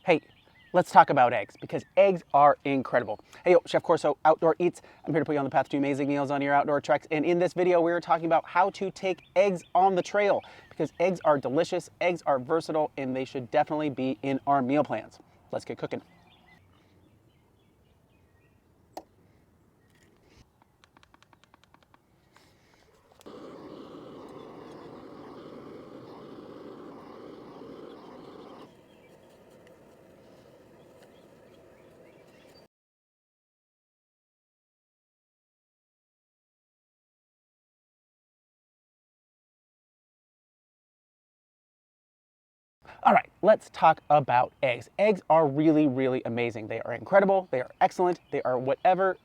Hey, let's talk about eggs, because eggs are incredible. Hey, yo, Chef Corso, Outdoor Eats. I'm here to put you on the path to amazing meals on your outdoor treks. And in this video, we're talking about how to take eggs on the trail, because eggs are delicious, eggs are versatile, and they should definitely be in our meal plans. Let's get cooking. All right, let's talk about eggs. Eggs are really, really amazing. They are incredible, they are excellent, they are whatever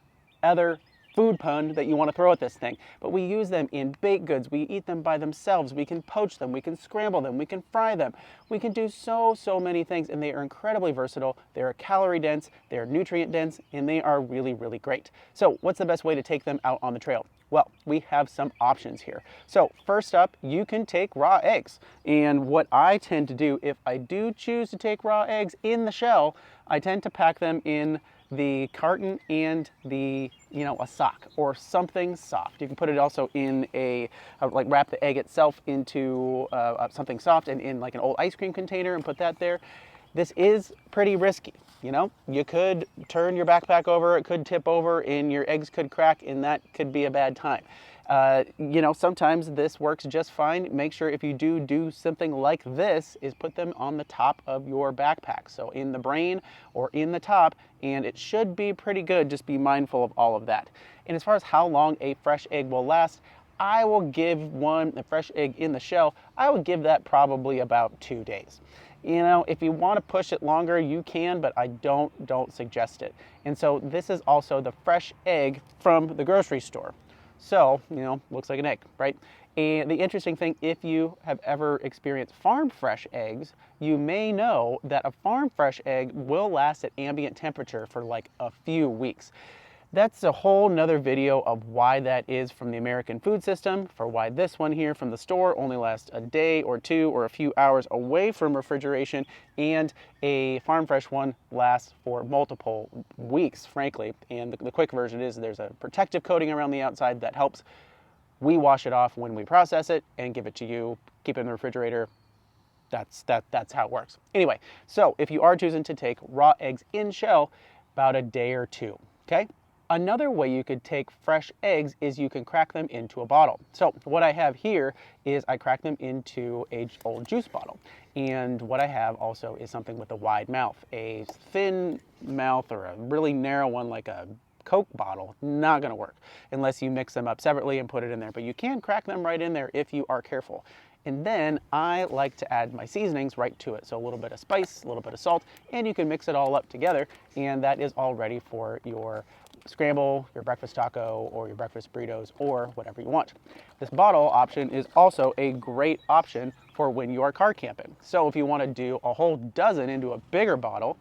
other food pun that you want to throw at this thing. But we use them in baked goods, we eat them by themselves, we can poach them, we can scramble them, we can fry them. We can do so many things, and they are incredibly versatile. They are calorie dense, they are nutrient dense, and they are really, really great. So what's the best way to take them out on the trail? Well, we have some options here. So first up, you can take raw eggs. And what I tend to do, if I do choose to take raw eggs in the shell, I tend to pack them in the carton and a sock or something soft. You can put it also in like wrap the egg itself into something soft and in like an old ice cream container and put that there. This is pretty risky. You could turn your backpack over, it could tip over, and your eggs could crack, and that could be a bad time. Sometimes this works just fine. Make sure if you do something like this, is put them on the top of your backpack. So in the brain or in the top, and it should be pretty good. Just be mindful of all of that. And as far as how long a fresh egg will last, I will give a fresh egg in the shell, I would give that probably about 2 days. If you want to push it longer, you can, but I don't suggest it. And so this is also the fresh egg from the grocery store. So, looks like an egg, right? And the interesting thing, if you have ever experienced farm fresh eggs, you may know that a farm fresh egg will last at ambient temperature for like a few weeks. That's a whole nother video of why that is from the American food system, for why this one here from the store only lasts a day or two or a few hours away from refrigeration, and a farm fresh one lasts for multiple weeks, frankly. And the quick version is there's a protective coating around the outside that helps. We wash it off when we process it and give it to you, keep it in the refrigerator. That's how it works. Anyway, so if you are choosing to take raw eggs in shell, about a day or two, okay? Another way you could take fresh eggs is you can crack them into a bottle. So what I have here is I crack them into an old juice bottle. And what I have also is something with a wide mouth. A thin mouth or a really narrow one like a Coke bottle, not gonna work unless you mix them up separately and put it in there. But you can crack them right in there if you are careful. And then I like to add my seasonings right to it. So a little bit of spice, a little bit of salt, and you can mix it all up together. And that is all ready for your scramble, your breakfast taco, or your breakfast burritos, or whatever you want. This bottle option is also a great option for when you are car camping. So if you want to do a whole dozen into a bigger bottle,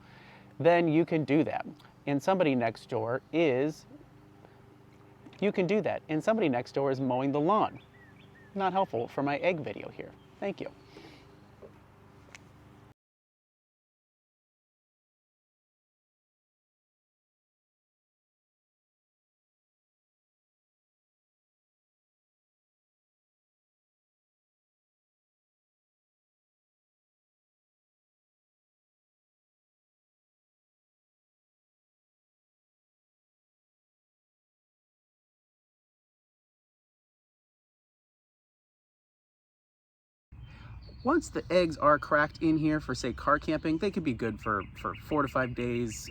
then you can do that. And somebody next door is mowing the lawn. Not helpful for my egg video here. Thank you. Once the eggs are cracked in here for, say, car camping, they could be good for 4 to 5 days,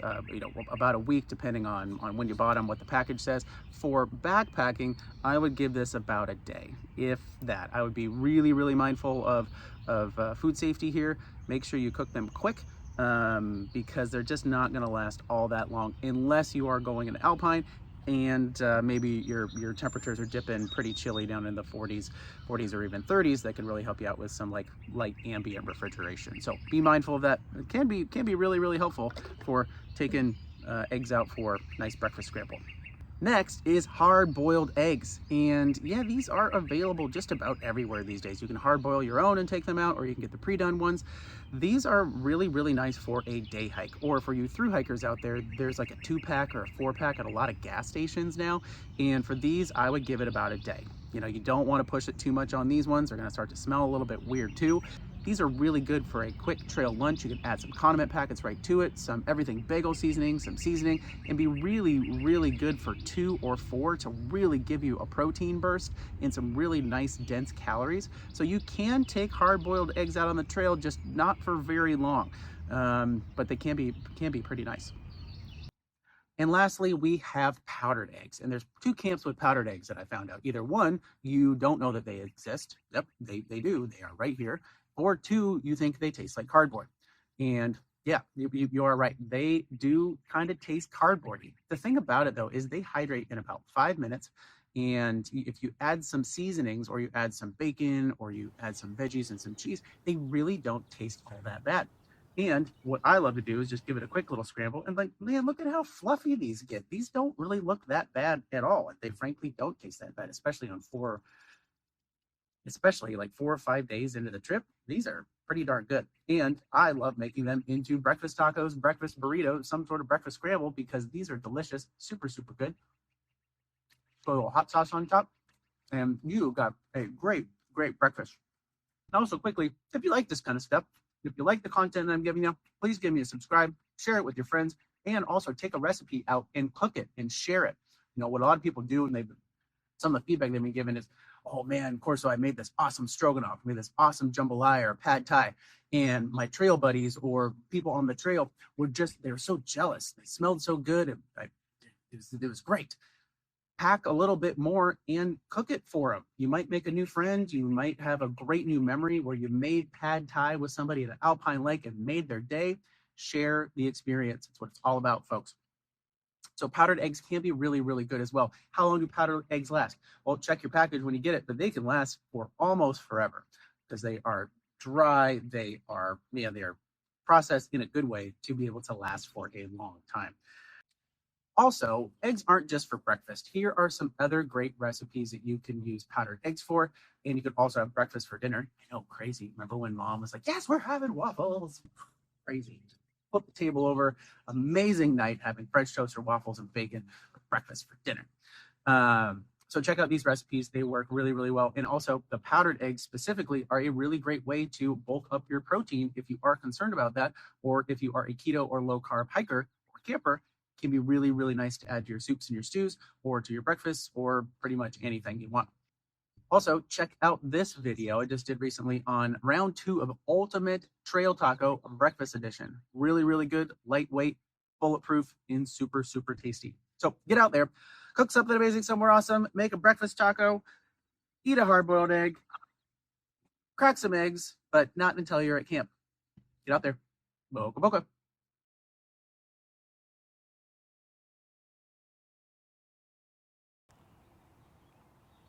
about a week, depending on when you bought them, what the package says. For backpacking, I would give this about a day, if that. I would be really, really mindful of food safety here. Make sure you cook them quick, because they're just not gonna last all that long unless you are going into Alpine and maybe your temperatures are dipping pretty chilly down in the 40s or even 30s. That can really help you out with some like light ambient refrigeration. So be mindful of that. It can be really, really helpful for taking eggs out for nice breakfast scramble. Next is hard-boiled eggs. And yeah, these are available just about everywhere these days. You can hard-boil your own and take them out, or you can get the pre-done ones. These are really, really nice for a day hike, or for you thru hikers out there, there's like a 2-pack or a 4-pack at a lot of gas stations now. And for these, I would give it about a day. You know, you don't want to push it too much on these ones. They're going to start to smell a little bit weird too. These are really good for a quick trail lunch. You can add some condiment packets right to it, some everything bagel seasoning, some seasoning, and be really, really good for 2 or 4 to really give you a protein burst and some really nice dense calories. So you can take hard-boiled eggs out on the trail, just not for very long, but they can be pretty nice. And lastly, we have powdered eggs. And there's 2 camps with powdered eggs that I found out. Either 1, you don't know that they exist. Yep, they do. They are right here. Or 2, you think they taste like cardboard. And yeah, you are right. They do kind of taste cardboardy. The thing about it, though, is they hydrate in about 5 minutes. And if you add some seasonings, or you add some bacon, or you add some veggies and some cheese, they really don't taste all that bad. And what I love to do is just give it a quick little scramble, and like, man, look at how fluffy these get. These don't really look that bad at all. They frankly don't taste that bad, especially like 4 or 5 days into the trip. These are pretty darn good. And I love making them into breakfast tacos, breakfast burritos, some sort of breakfast scramble, because these are delicious, super, super good. Put a little hot sauce on top, and you got a great, great breakfast. And also, quickly, if you like this kind of stuff, if you like the content that I'm giving you, please give me a subscribe, share it with your friends, and also take a recipe out and cook it and share it. You know, what a lot of people do, and some of the feedback they've been given is, oh man, Corso, I made this awesome stroganoff, I made this awesome jambalaya or pad thai, and my trail buddies or people on the trail they were so jealous. They smelled so good, and it was great. Pack a little bit more and cook it for them. You might make a new friend. You might have a great new memory where you made pad thai with somebody at an alpine lake and made their day. Share the experience. It's what it's all about, folks. So powdered eggs can be really, really good as well. How long do powdered eggs last? Well, check your package when you get it, but they can last for almost forever because they are dry. They are processed in a good way to be able to last for a long time. Also, eggs aren't just for breakfast. Here are some other great recipes that you can use powdered eggs for, and you could also have breakfast for dinner. I know, crazy. Remember when Mom was like, yes, we're having waffles? Crazy. Flip the table over. Amazing night having French toast or waffles and bacon for breakfast for dinner. So check out these recipes. They work really, really well. And also, the powdered eggs specifically are a really great way to bulk up your protein if you are concerned about that, or if you are a keto or low-carb hiker or camper. Can be really, really nice to add to your soups and your stews, or to your breakfasts, or pretty much anything you want. Also, check out this video I just did recently on round 2 of Ultimate Trail Taco Breakfast Edition. Really, really good, lightweight, bulletproof, and super, super tasty. So get out there, cook something amazing somewhere awesome, make a breakfast taco, eat a hard-boiled egg, crack some eggs, but not until you're at camp. Get out there. Boca boca.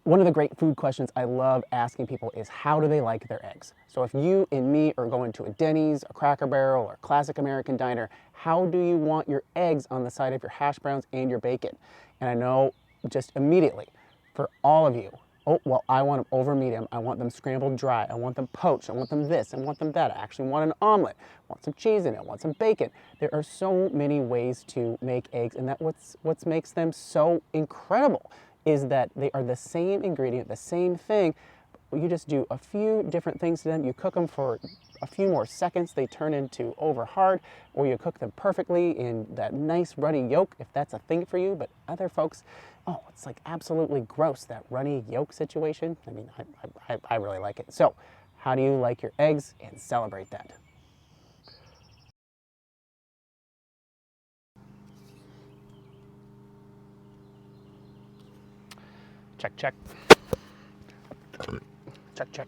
One of the great food questions I love asking people is, how do they like their eggs? So if you and me are going to a Denny's, a Cracker Barrel, or classic American diner, how do you want your eggs on the side of your hash browns and your bacon? And I know just immediately, for all of you, oh, well, I want them over medium, I want them scrambled dry, I want them poached, I want them this, I want them that, I actually want an omelet, I want some cheese in it, I want some bacon. There are so many ways to make eggs, and that's what makes them so incredible, is that they are the same ingredient, the same thing. You just do a few different things to them. You cook them for a few more seconds, they turn into over hard, or you cook them perfectly in that nice runny yolk, if that's a thing for you. But other folks, oh, it's like absolutely gross, that runny yolk situation. I mean, I really like it. So how do you like your eggs, and celebrate that? Check, check. Check, check.